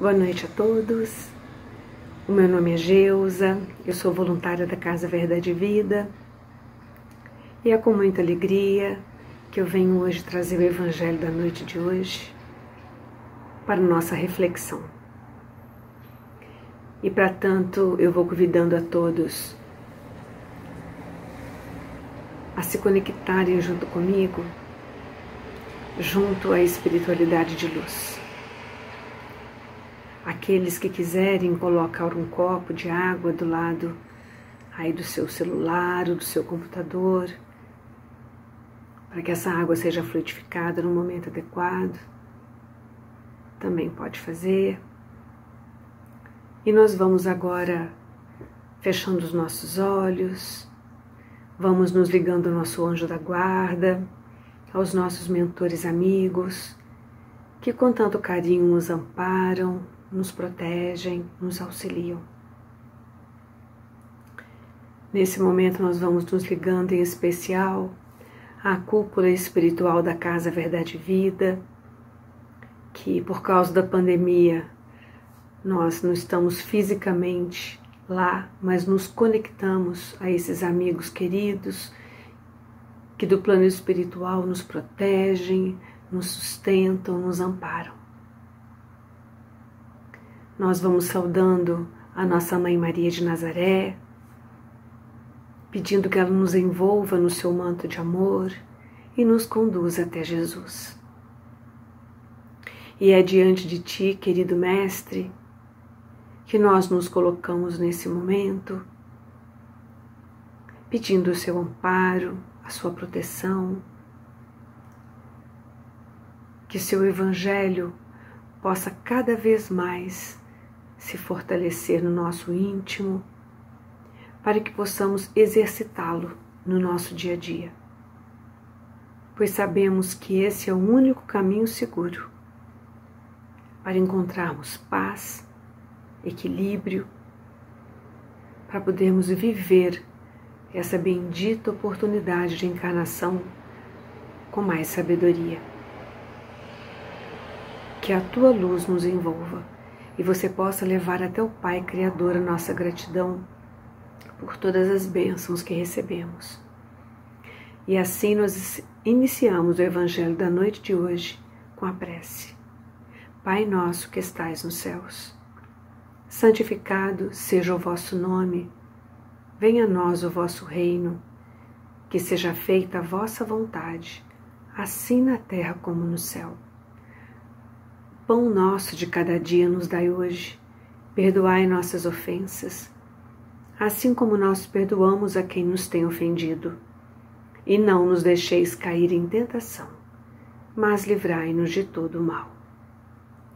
Boa noite a todos. O meu nome é Geusa, eu sou voluntária da Casa Verdade e Vida e é com muita alegria que eu venho hoje trazer o Evangelho da noite de hoje para nossa reflexão. E para tanto eu vou convidando a todos a se conectarem junto comigo, junto à espiritualidade de luz. Aqueles que quiserem colocar um copo de água do lado aí do seu celular ou do seu computador, para que essa água seja fluidificada no momento adequado, também pode fazer. E nós vamos agora fechando os nossos olhos, vamos nos ligando ao nosso anjo da guarda, aos nossos mentores amigos, que com tanto carinho nos amparam, nos protegem, nos auxiliam. Nesse momento nós vamos nos ligando em especial à cúpula espiritual da Casa Verdade e Vida, que por causa da pandemia nós não estamos fisicamente lá, mas nos conectamos a esses amigos queridos que do plano espiritual nos protegem, nos sustentam, nos amparam. Nós vamos saudando a nossa Mãe Maria de Nazaré, pedindo que ela nos envolva no seu manto de amor e nos conduza até Jesus. E é diante de Ti, querido Mestre, que nós nos colocamos nesse momento, pedindo o seu amparo, a sua proteção, que o seu Evangelho possa cada vez mais se fortalecer no nosso íntimo, para que possamos exercitá-lo no nosso dia a dia. Pois sabemos que esse é o único caminho seguro para encontrarmos paz, equilíbrio, para podermos viver essa bendita oportunidade de encarnação com mais sabedoria. Que a Tua luz nos envolva e você possa levar até o Pai Criador a nossa gratidão por todas as bênçãos que recebemos. E assim nós iniciamos o Evangelho da noite de hoje com a prece. Pai nosso que estais nos céus, santificado seja o vosso nome, venha a nós o vosso reino, que seja feita a vossa vontade, assim na terra como no céu. Pão nosso de cada dia nos dai hoje, perdoai nossas ofensas, assim como nós perdoamos a quem nos tem ofendido. E não nos deixeis cair em tentação, mas livrai-nos de todo o mal.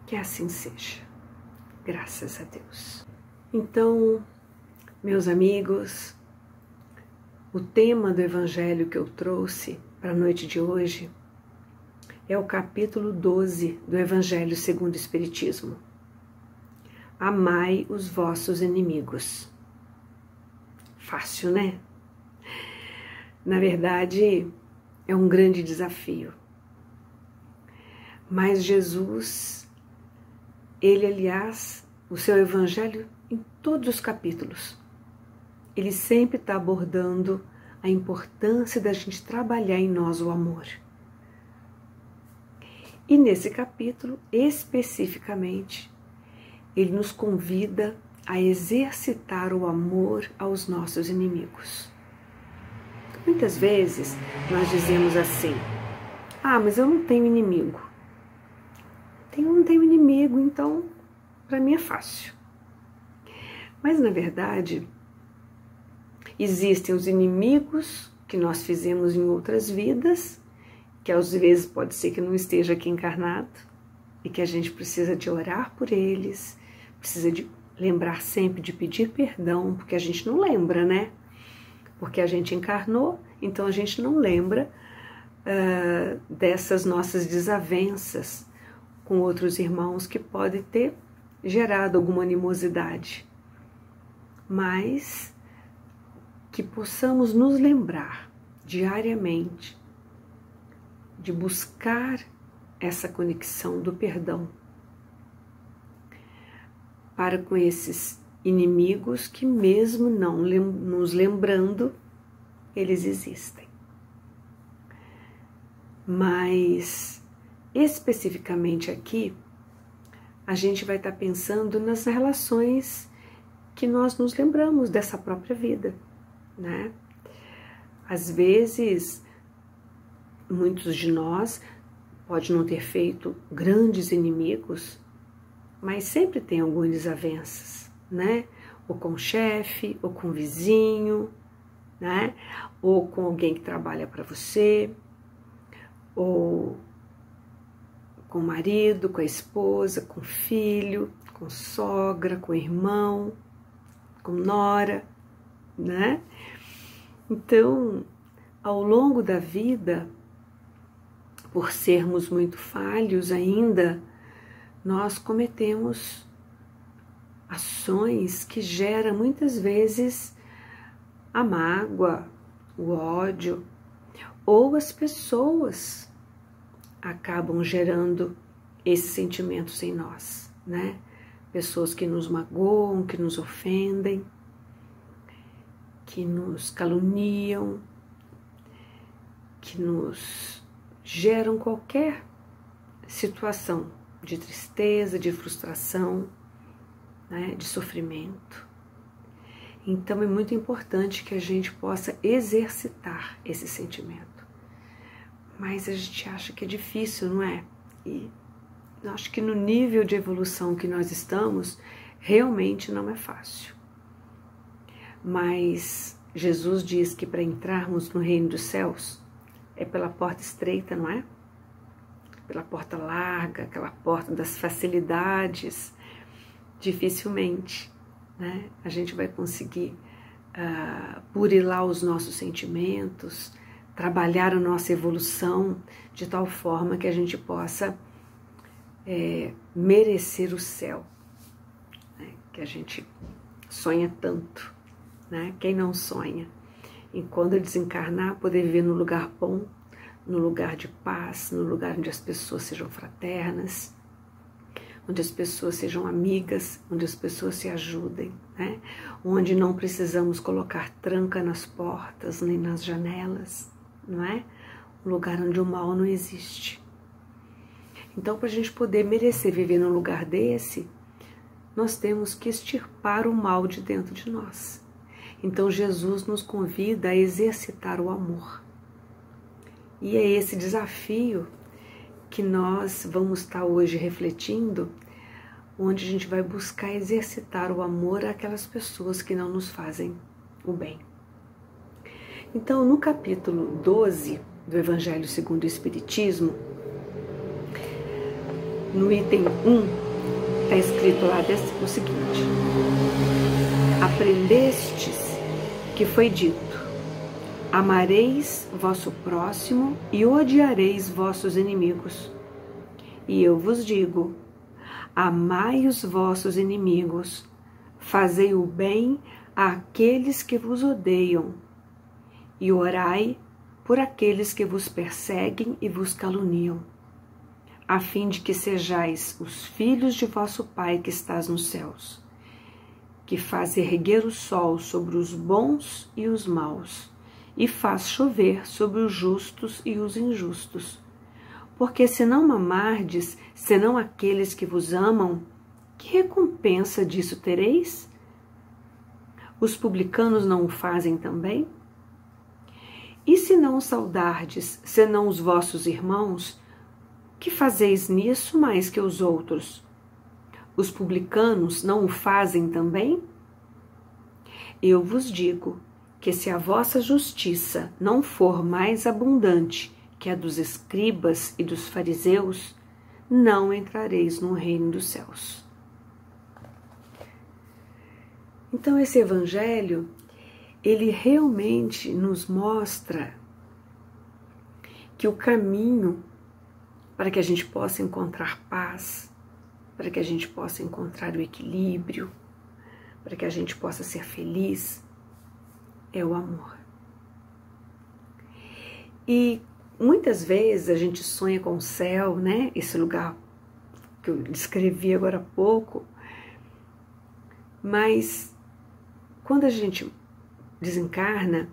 Que assim seja. Graças a Deus. Então, meus amigos, o tema do Evangelho que eu trouxe para a noite de hoje é o capítulo 12 do Evangelho segundo o Espiritismo. Amai os vossos inimigos. Fácil, né? Na verdade, é um grande desafio. Mas Jesus, ele, aliás, o seu Evangelho, em todos os capítulos, ele sempre está abordando a importância da gente trabalhar em nós o amor. E nesse capítulo, especificamente, ele nos convida a exercitar o amor aos nossos inimigos. Muitas vezes nós dizemos assim: mas eu não tenho inimigo. Não tenho inimigo, então para mim é fácil. Mas na verdade, existem os inimigos que nós fizemos em outras vidas, que às vezes pode ser que não esteja aqui encarnado, e que a gente precisa de orar por eles, precisa de lembrar sempre de pedir perdão, porque a gente não lembra, né? Porque a gente encarnou, então a gente não lembra dessas nossas desavenças com outros irmãos que podem ter gerado alguma animosidade. Mas que possamos nos lembrar diariamente de buscar essa conexão do perdão, para com esses inimigos que, mesmo não nos lembrando, eles existem. Mas, especificamente aqui, a gente vai estar pensando nas relações que nós nos lembramos dessa própria vida, né? Às vezes, muitos de nós podem não ter feito grandes inimigos, mas sempre tem algumas desavenças, né? Ou com o chefe, ou com o vizinho, né? Ou com alguém que trabalha para você, ou com o marido, com a esposa, com o filho, com sogra, com o irmão, com nora, né? Então, ao longo da vida, por sermos muito falhos ainda, nós cometemos ações que geram muitas vezes a mágoa, o ódio, ou as pessoas acabam gerando esses sentimentos em nós, né? Pessoas que nos magoam, que nos ofendem, que nos caluniam, que nos geram qualquer situação de tristeza, de frustração, né, de sofrimento. Então é muito importante que a gente possa exercitar esse sentimento. Mas a gente acha que é difícil, não é? E eu acho que no nível de evolução que nós estamos, realmente não é fácil. Mas Jesus diz que para entrarmos no reino dos céus é pela porta estreita, não é? Pela porta larga, aquela porta das facilidades. Dificilmente, né? A gente vai conseguir burilar os nossos sentimentos, trabalhar a nossa evolução de tal forma que a gente possa merecer o céu, né? Que a gente sonha tanto, né? Quem não sonha? E quando desencarnar, poder viver no lugar bom, no lugar de paz, no lugar onde as pessoas sejam fraternas, onde as pessoas sejam amigas, onde as pessoas se ajudem, né? Onde não precisamos colocar tranca nas portas nem nas janelas, não é? Um lugar onde o mal não existe. Então, para a gente poder merecer viver num lugar desse, nós temos que extirpar o mal de dentro de nós. Então, Jesus nos convida a exercitar o amor. E é esse desafio que nós vamos estar hoje refletindo, onde a gente vai buscar exercitar o amor àquelas pessoas que não nos fazem o bem. Então, no capítulo 12 do Evangelho segundo o Espiritismo, no item 1, está escrito lá o seguinte: aprendestes que foi dito, amareis vosso próximo e odiareis vossos inimigos. E eu vos digo, amai os vossos inimigos, fazei o bem àqueles que vos odeiam, e orai por aqueles que vos perseguem e vos caluniam, a fim de que sejais os filhos de vosso Pai que estás nos céus, que faz erguer o sol sobre os bons e os maus, e faz chover sobre os justos e os injustos. Porque se não amardes, senão aqueles que vos amam, que recompensa disso tereis? Os publicanos não o fazem também? E se não saudardes, senão os vossos irmãos, que fazeis nisso mais que os outros? Os publicanos não o fazem também? Eu vos digo que se a vossa justiça não for mais abundante que a dos escribas e dos fariseus, não entrareis no reino dos céus. Então esse evangelho, ele realmente nos mostra que o caminho para que a gente possa encontrar paz, para que a gente possa encontrar o equilíbrio, para que a gente possa ser feliz, é o amor. E muitas vezes a gente sonha com o céu, né? Esse lugar que eu descrevi agora há pouco, Mas quando a gente desencarna,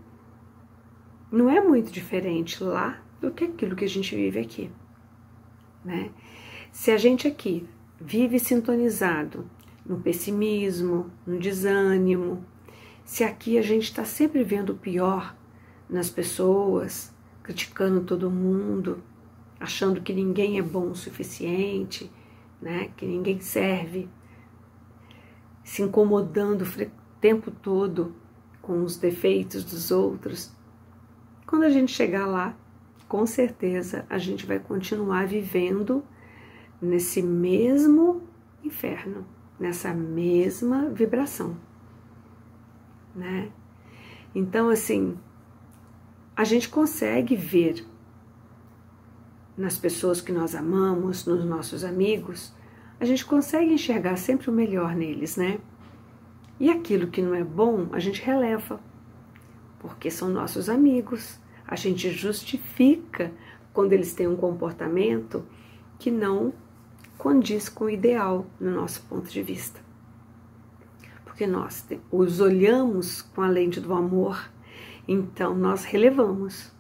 não é muito diferente lá do que aquilo que a gente vive aqui, né? Se a gente aqui vive sintonizado no pessimismo, no desânimo, se aqui a gente está sempre vendo o pior nas pessoas, criticando todo mundo, achando que ninguém é bom o suficiente, né? Que ninguém serve, se incomodando o tempo todo com os defeitos dos outros, quando a gente chegar lá, com certeza a gente vai continuar vivendo nesse mesmo inferno, nessa mesma vibração, né? Então, assim, a gente consegue ver nas pessoas que nós amamos, nos nossos amigos, a gente consegue enxergar sempre o melhor neles, né? E aquilo que não é bom, a gente releva, porque são nossos amigos. A gente justifica quando eles têm um comportamento que não condiz com o ideal no nosso ponto de vista. Porque nós os olhamos com a lente do amor, então nós relevamos.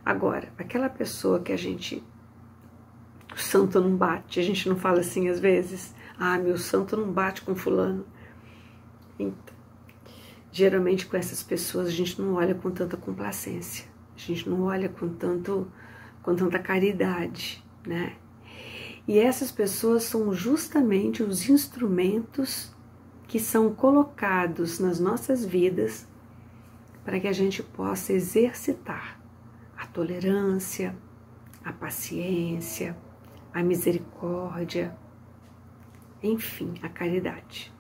Agora, aquela pessoa que o santo não bate, a gente não fala assim às vezes, meu santo não bate com fulano. Então, geralmente com essas pessoas a gente não olha com tanta complacência, a gente não olha com tanta caridade, né? E essas pessoas são justamente os instrumentos que são colocados nas nossas vidas para que a gente possa exercitar a tolerância, a paciência, a misericórdia, enfim, a caridade.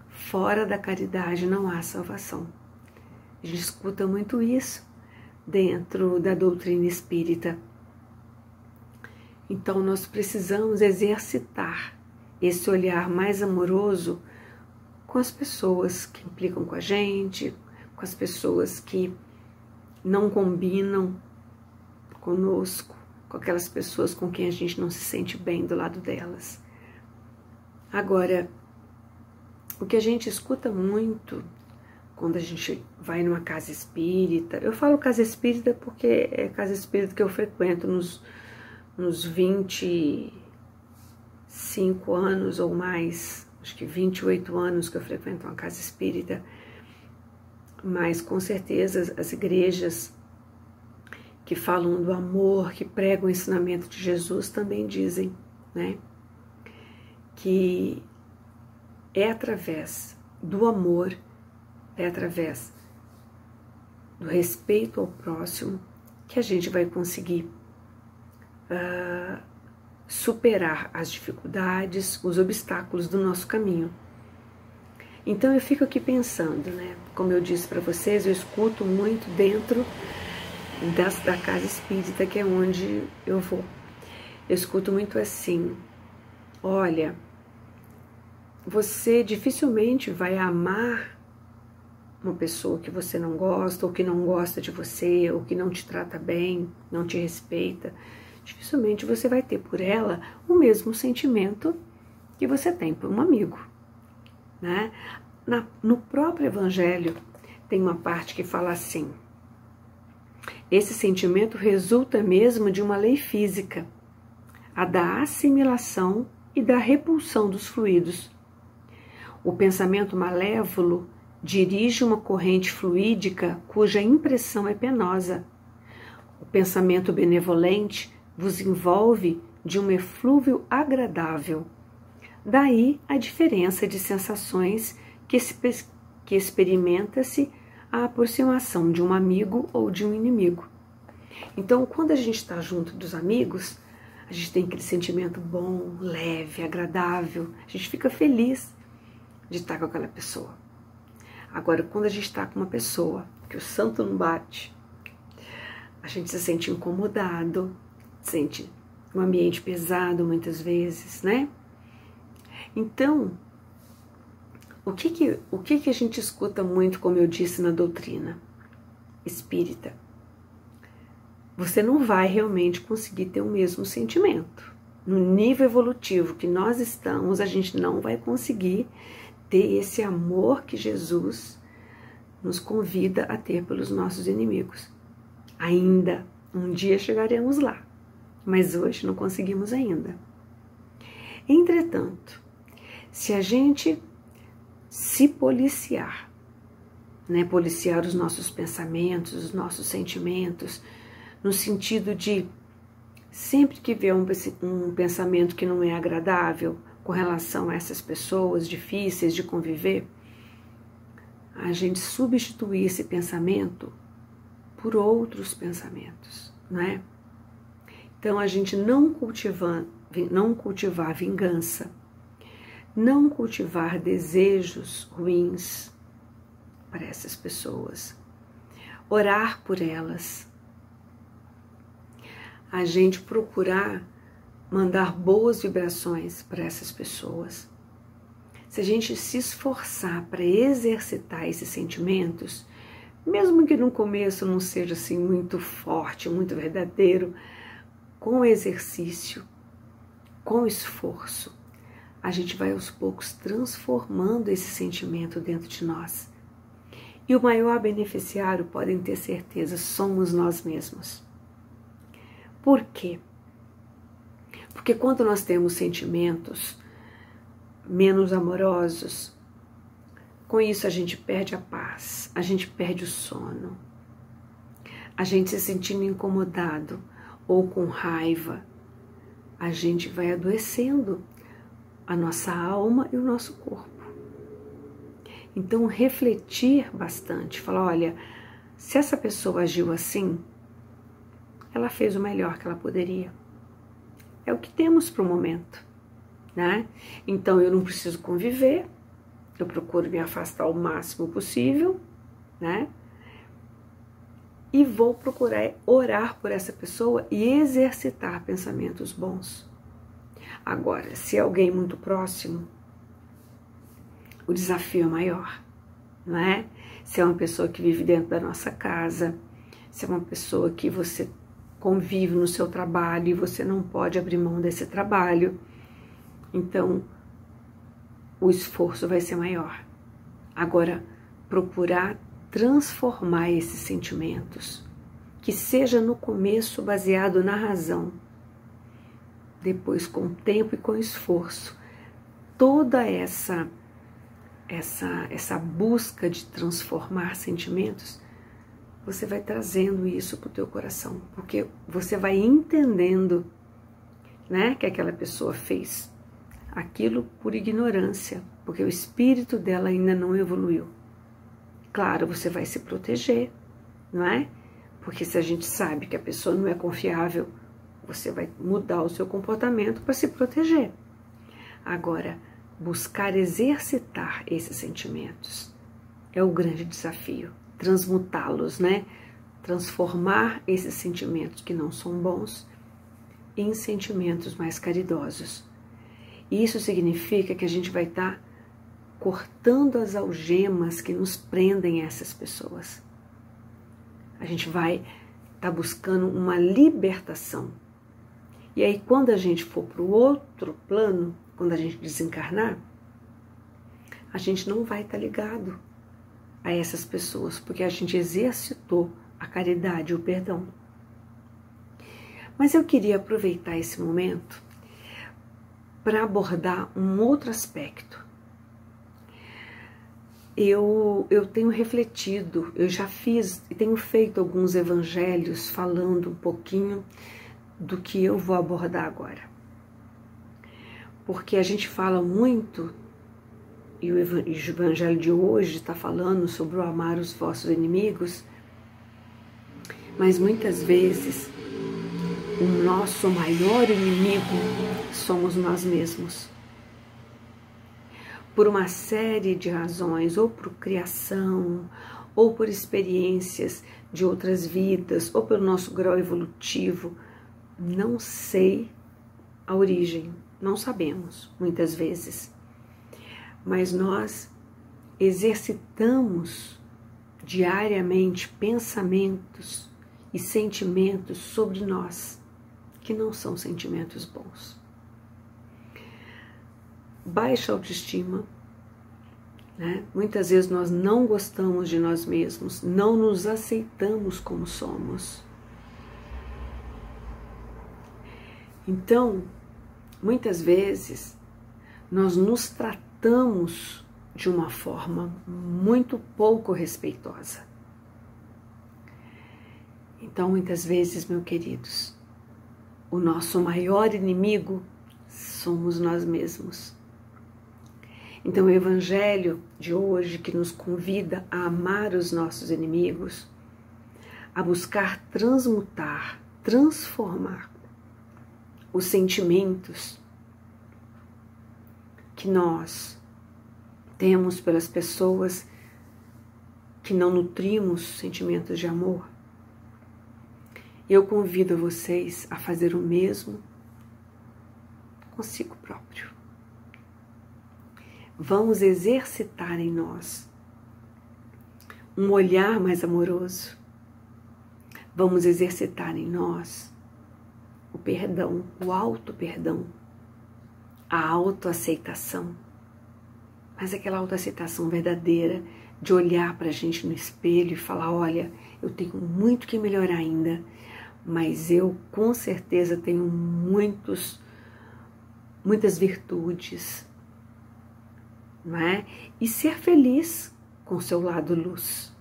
Fora da caridade não há salvação. A gente escuta muito isso dentro da doutrina espírita. Então nós precisamos exercitar esse olhar mais amoroso com as pessoas que implicam com a gente, com as pessoas que não combinam conosco, com aquelas pessoas com quem a gente não se sente bem do lado delas. Agora, o que a gente escuta muito quando a gente vai numa casa espírita, eu falo casa espírita porque é casa espírita que eu frequento nos 25 anos ou mais, acho que 28 anos que eu frequento uma casa espírita, mas com certeza as igrejas que falam do amor, que pregam o ensinamento de Jesus também dizem, né, que é através do amor, é através do respeito ao próximo que a gente vai conseguir superar as dificuldades, os obstáculos do nosso caminho. Então eu fico aqui pensando, né? Como eu disse para vocês, eu escuto muito dentro da casa espírita, que é onde eu vou. Eu escuto muito assim: olha, você dificilmente vai amar uma pessoa que você não gosta, ou que não gosta de você, ou que não te trata bem, não te respeita. Dificilmente você vai ter por ela o mesmo sentimento que você tem por um amigo, né? No próprio Evangelho tem uma parte que fala assim: esse sentimento resulta mesmo de uma lei física, a da assimilação e da repulsão dos fluidos. O pensamento malévolo dirige uma corrente fluídica cuja impressão é penosa. O pensamento benevolente vos envolve de um eflúvio agradável. Daí a diferença de sensações que experimenta-se a aproximação de um amigo ou de um inimigo. Então, quando a gente está junto dos amigos, a gente tem aquele sentimento bom, leve, agradável, a gente fica feliz de estar com aquela pessoa. Agora, quando a gente está com uma pessoa que o santo não bate, a gente se sente incomodado, sente um ambiente pesado muitas vezes, né? Então, o que a gente escuta muito, como eu disse, na doutrina espírita? Você não vai realmente conseguir ter o mesmo sentimento, no nível evolutivo que nós estamos, a gente não vai conseguir ter esse amor que Jesus nos convida a ter pelos nossos inimigos. Ainda um dia chegaremos lá, mas hoje não conseguimos ainda. Entretanto, se a gente se policiar, né, policiar os nossos pensamentos, os nossos sentimentos, no sentido de sempre que vê um pensamento que não é agradável com relação a essas pessoas difíceis de conviver, a gente substituir esse pensamento por outros pensamentos, né? Então a gente não cultivar vingança, não cultivar desejos ruins para essas pessoas, orar por elas, a gente procurar mandar boas vibrações para essas pessoas. Se a gente se esforçar para exercitar esses sentimentos, mesmo que no começo não seja assim muito forte, muito verdadeiro, com exercício, com esforço, a gente vai aos poucos transformando esse sentimento dentro de nós. E o maior beneficiário, podem ter certeza, somos nós mesmos. Por quê? Porque quando nós temos sentimentos menos amorosos, com isso a gente perde a paz, a gente perde o sono, a gente se sentindo incomodado ou com raiva, a gente vai adoecendo a nossa alma e o nosso corpo. Então refletir bastante, falar, olha, se essa pessoa agiu assim, ela fez o melhor que ela poderia. É o que temos para o momento, né? Então eu não preciso conviver, eu procuro me afastar o máximo possível, né? E vou procurar orar por essa pessoa e exercitar pensamentos bons. Agora, se é alguém muito próximo, o desafio é maior, não é? Se é uma pessoa que vive dentro da nossa casa, se é uma pessoa que você convive no seu trabalho e você não pode abrir mão desse trabalho, então o esforço vai ser maior. Agora, procurar transformar esses sentimentos, que seja no começo baseado na razão, depois com tempo e com esforço, toda essa busca de transformar sentimentos, você vai trazendo isso para o teu coração, porque você vai entendendo, né, que aquela pessoa fez aquilo por ignorância, porque o espírito dela ainda não evoluiu. Claro, você vai se proteger, não é? Porque se a gente sabe que a pessoa não é confiável, você vai mudar o seu comportamento para se proteger. Agora, buscar exercitar esses sentimentos é o grande desafio. Transmutá-los, né? Transformar esses sentimentos que não são bons em sentimentos mais caridosos. E isso significa que a gente vai estar cortando as algemas que nos prendem a essas pessoas. A gente vai estar buscando uma libertação. E aí, quando a gente for para o outro plano, quando a gente desencarnar, a gente não vai estar ligado a essas pessoas, porque a gente exercitou a caridade e o perdão. Mas eu queria aproveitar esse momento para abordar um outro aspecto. Eu tenho refletido, eu já fiz e tenho feito alguns evangelhos falando um pouquinho do que eu vou abordar agora. Porque a gente fala muito, e o evangelho de hoje está falando sobre o amar os vossos inimigos, mas muitas vezes o nosso maior inimigo somos nós mesmos. Por uma série de razões, ou por criação, ou por experiências de outras vidas, ou pelo nosso grau evolutivo, não sei a origem, não sabemos muitas vezes. Mas nós exercitamos diariamente pensamentos e sentimentos sobre nós, que não são sentimentos bons. baixa autoestima, né? Muitas vezes nós não gostamos de nós mesmos, não nos aceitamos como somos. Então, muitas vezes, nós nos tratamos de uma forma muito pouco respeitosa. Então, muitas vezes, meus queridos, o nosso maior inimigo somos nós mesmos. Então, o Evangelho de hoje, que nos convida a amar os nossos inimigos, a buscar transmutar, transformar os sentimentos que nós temos pelas pessoas que não nutrimos sentimentos de amor. Eu convido vocês a fazer o mesmo consigo próprio. Vamos exercitar em nós um olhar mais amoroso. Vamos exercitar em nós o perdão, o auto-perdão, a autoaceitação. Mas aquela autoaceitação verdadeira de olhar para a gente no espelho e falar, olha, eu tenho muito que melhorar ainda, mas eu com certeza tenho muitas virtudes, não é? E ser feliz com o seu lado luz.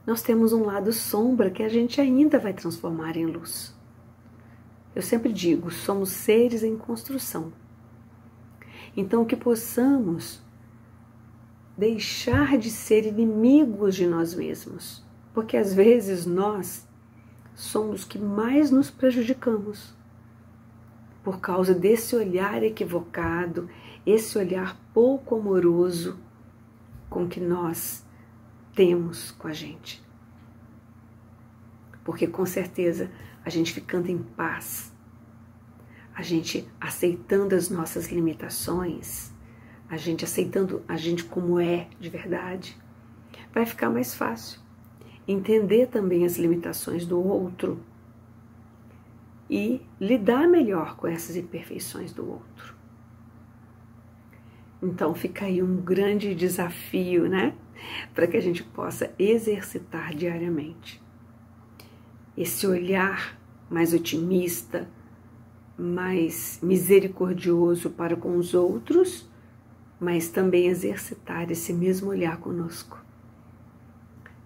Nós temos um lado sombra que a gente ainda vai transformar em luz. Eu sempre digo, somos seres em construção. Então, que possamos deixar de ser inimigos de nós mesmos, porque às vezes nós somos os que mais nos prejudicamos por causa desse olhar equivocado, esse olhar pouco amoroso com que nós temos com a gente. Porque com certeza a gente ficando em paz, a gente aceitando as nossas limitações, a gente aceitando a gente como é de verdade, vai ficar mais fácil entender também as limitações do outro e lidar melhor com essas imperfeições do outro. Então fica aí um grande desafio, né? Para que a gente possa exercitar diariamente esse olhar mais otimista, mais misericordioso para com os outros, mas também exercitar esse mesmo olhar conosco.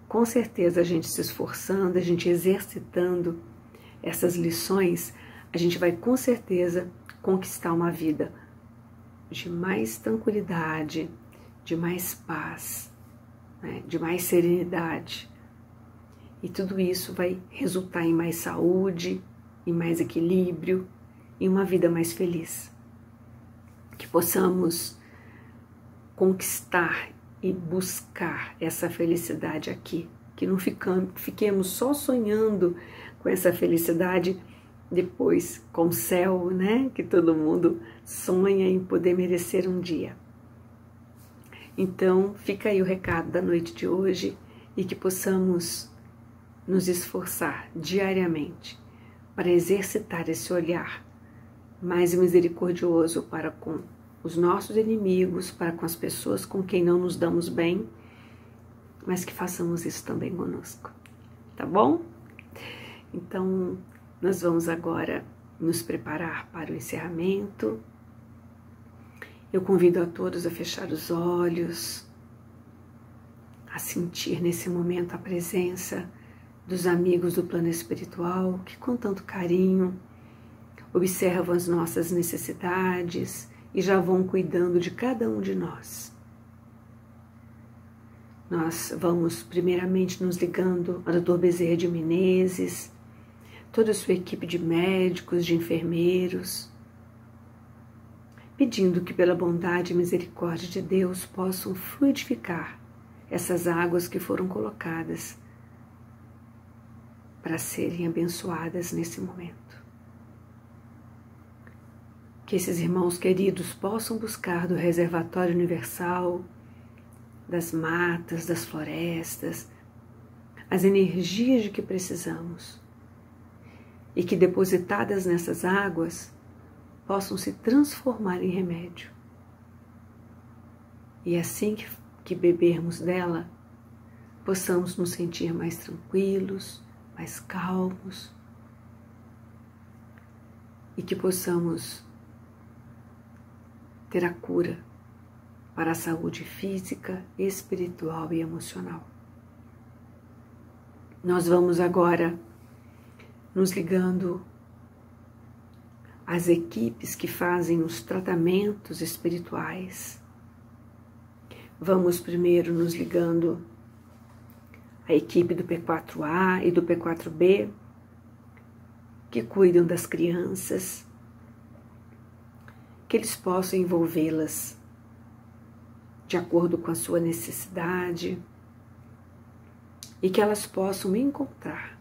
Com certeza a gente se esforçando, a gente exercitando essas lições, a gente vai com certeza conquistar uma vida de mais tranquilidade, de mais paz, né, de mais serenidade. E tudo isso vai resultar em mais saúde, em mais equilíbrio, em uma vida mais feliz. Que possamos conquistar e buscar essa felicidade aqui, que não fiquemos só sonhando com essa felicidade depois com o céu, né? Que todo mundo sonha em poder merecer um dia. Então, fica aí o recado da noite de hoje e que possamos nos esforçar diariamente para exercitar esse olhar mais misericordioso para com os nossos inimigos, para com as pessoas com quem não nos damos bem, mas que façamos isso também conosco, tá bom? Então, nós vamos agora nos preparar para o encerramento. Eu convido a todos a fechar os olhos, a sentir nesse momento a presença dos amigos do plano espiritual que com tanto carinho observam as nossas necessidades e já vão cuidando de cada um de nós. Nós vamos primeiramente nos ligando ao Dr. Bezerra de Menezes, toda a sua equipe de médicos, de enfermeiros, pedindo que pela bondade e misericórdia de Deus possam fluidificar essas águas que foram colocadas para serem abençoadas nesse momento. Que esses irmãos queridos possam buscar do reservatório universal, das matas, das florestas, as energias de que precisamos e que depositadas nessas águas possam se transformar em remédio E assim que bebermos dela, possamos nos sentir mais tranquilos, mais calmos, e que possamos ter a cura para a saúde física, espiritual e emocional. Nós vamos agora nos ligando às equipes que fazem os tratamentos espirituais. Vamos primeiro nos ligando à equipe do P4A e do P4B, que cuidam das crianças, que eles possam envolvê-las de acordo com a sua necessidade e que elas possam encontrar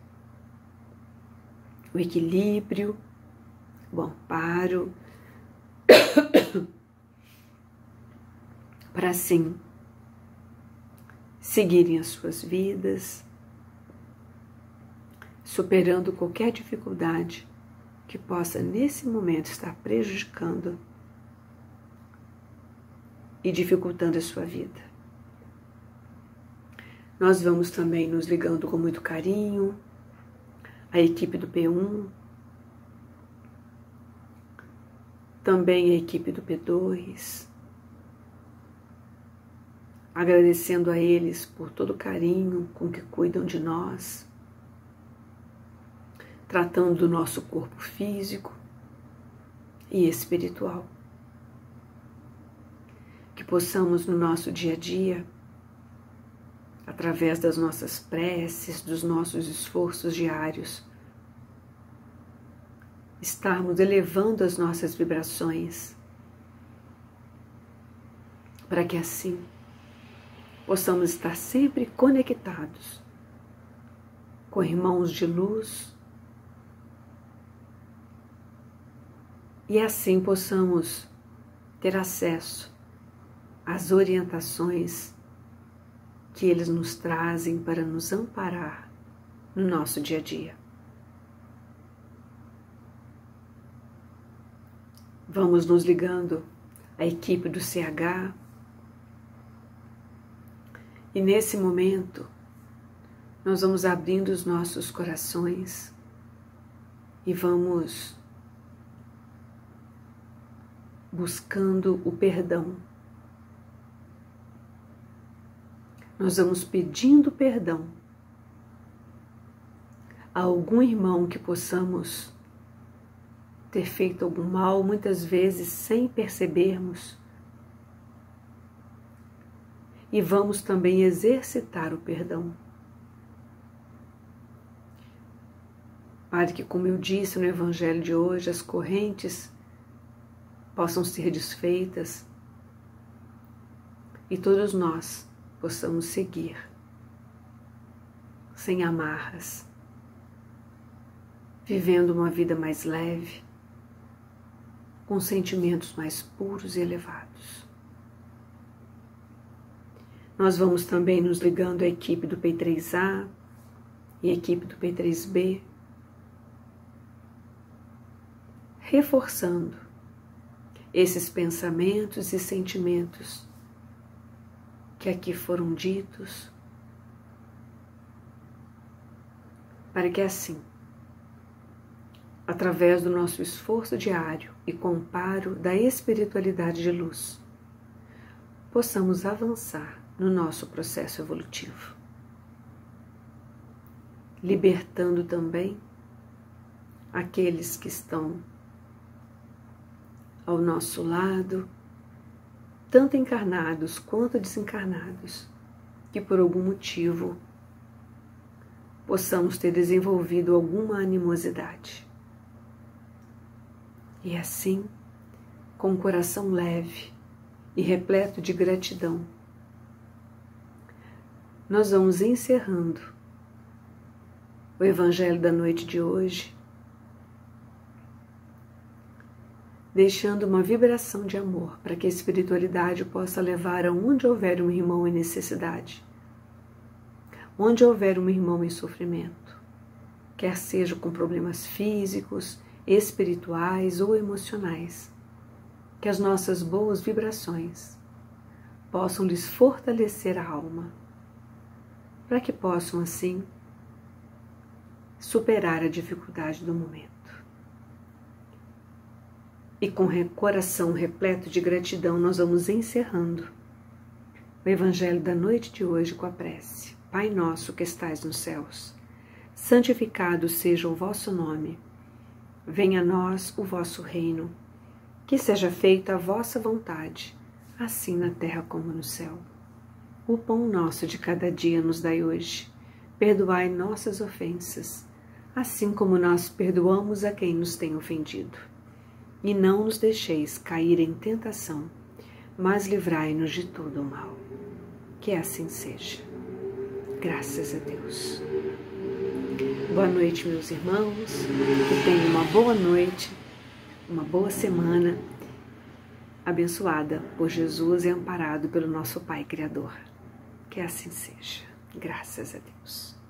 o equilíbrio, o amparo, para assim seguirem as suas vidas, superando qualquer dificuldade que possa nesse momento estar prejudicando e dificultando a sua vida. Nós vamos também nos ligando com muito carinho à equipe do P1, também a equipe do P2, agradecendo a eles por todo o carinho com que cuidam de nós, tratando do nosso corpo físico e espiritual. Que possamos no nosso dia a dia, através das nossas preces, dos nossos esforços diários, estarmos elevando as nossas vibrações, para que assim possamos estar sempre conectados com irmãos de luz e assim possamos ter acesso às orientações que eles nos trazem para nos amparar no nosso dia a dia. Vamos nos ligando à equipe do CH e nesse momento nós vamos abrindo os nossos corações e vamos buscando o perdão. Nós vamos pedindo perdão a algum irmão que possamos ter feito algum mal, muitas vezes sem percebermos. E vamos também exercitar o perdão. Para que, como eu disse no Evangelho de hoje, as correntes possam ser desfeitas e todos nós possamos seguir sem amarras, vivendo uma vida mais leve, com sentimentos mais puros e elevados. Nós vamos também nos ligando à equipe do P3A e à equipe do P3B, reforçando esses pensamentos e sentimentos que aqui foram ditos, para que assim, através do nosso esforço diário e com o amparo da espiritualidade de luz, possamos avançar no nosso processo evolutivo, libertando também aqueles que estão ao nosso lado, tanto encarnados quanto desencarnados, que por algum motivo possamos ter desenvolvido alguma animosidade. E assim, com o coração leve e repleto de gratidão, nós vamos encerrando o Evangelho da noite de hoje, deixando uma vibração de amor para que a espiritualidade possa levar aonde houver um irmão em necessidade, onde houver um irmão em sofrimento, quer seja com problemas físicos, espirituais ou emocionais, que as nossas boas vibrações possam lhes fortalecer a alma, para que possam assim superar a dificuldade do momento. E com coração repleto de gratidão, nós vamos encerrando o Evangelho da noite de hoje com a prece. Pai nosso que estais nos céus, santificado seja o vosso nome. Venha a nós o vosso reino. Que seja feita a vossa vontade, assim na terra como no céu. O pão nosso de cada dia nos dai hoje. Perdoai nossas ofensas, assim como nós perdoamos a quem nos tem ofendido. E não nos deixeis cair em tentação, mas livrai-nos de todo o mal. Que assim seja. Graças a Deus. Boa noite, meus irmãos. Que tenham uma boa noite, uma boa semana, abençoada por Jesus e amparado pelo nosso Pai Criador. Que assim seja. Graças a Deus.